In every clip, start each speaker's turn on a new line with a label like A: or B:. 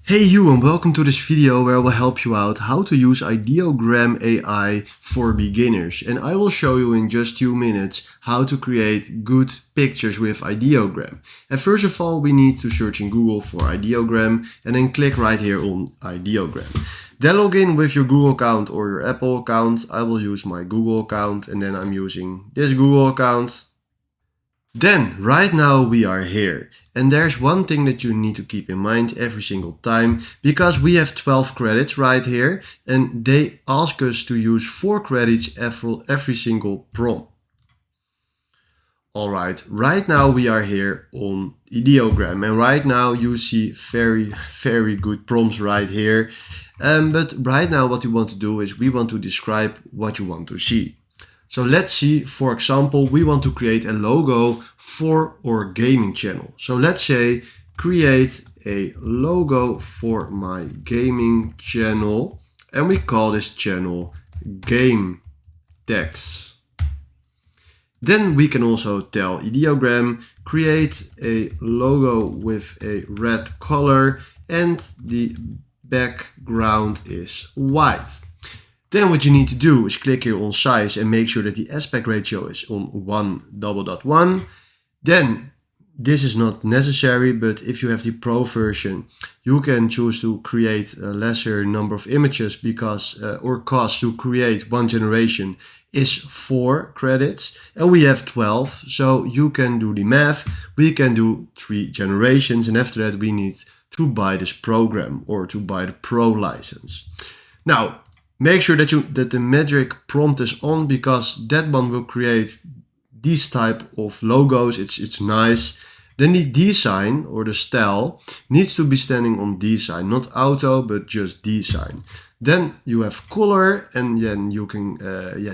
A: Hey you, and welcome to this video where I will help you out how to use Ideogram.ai for beginners. And I will show you in just 2 minutes how to create good pictures with Ideogram. And first of all, we need to search in Google for Ideogram and then click right here on Ideogram. Then log in with your Google account or your Apple account. I will use my Google account and then I'm using this Google account. Then, right now we are here, and there's one thing that you need to keep in mind every single time, because we have 12 credits right here, and they ask us to use 4 credits for every single prompt. Alright, right now we are here on Ideogram, and right now you see very good prompts right here. But right now what we want to do is we want to describe what you want to see. So let's see, for example, we want to create a logo for our gaming channel. So let's say create a logo for my gaming channel, and we call this channel Game Text. Then we can also tell Ideogram, create a logo with a red color and the background is white. Then what you need to do is click here on size and make sure that the aspect ratio is on 1:1. Then this is not necessary, but if you have the Pro version, you can choose to create a lesser number of images because our cost to create one generation is 4 credits and we have 12. So you can do the math, we can do 3 generations, and after that we need to buy this program or to buy the Pro license. Now, make sure that the magic prompt is on, because that one will create these type of logos. It's nice. Then the design or the style needs to be standing on design, not auto, but just design. Then you have color, and then you can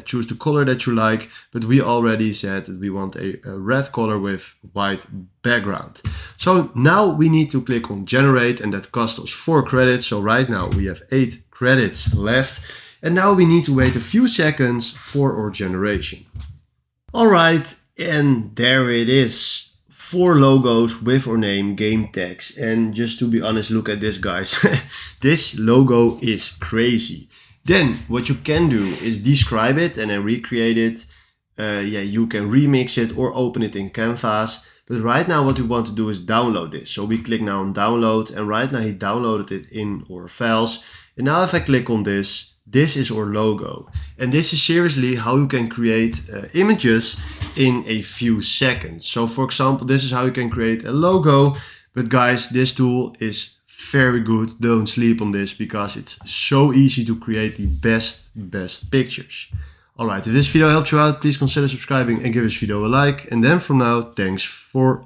A: choose the color that you like. But we already said that we want a red color with white background. So now we need to click on generate, and that costs us 4 credits. So right now we have 8 credits left, and now we need to wait a few seconds for our generation. Alright, and there it is. 4 logos with our name, game text. And just to be honest, look at this, guys. This logo is crazy. Then what you can do is describe it and then recreate it. You can remix it or open it in Canvas. But right now what we want to do is download this. So we click now on download, and right now he downloaded it in our files. And now if I click on this, this is our logo. And this is seriously how you can create images in a few seconds. So for example, this is how you can create a logo. But guys, this tool is very good. Don't sleep on this, because it's so easy to create the best pictures. Alright, if this video helped you out, please consider subscribing and give this video a like. And then from now, thanks for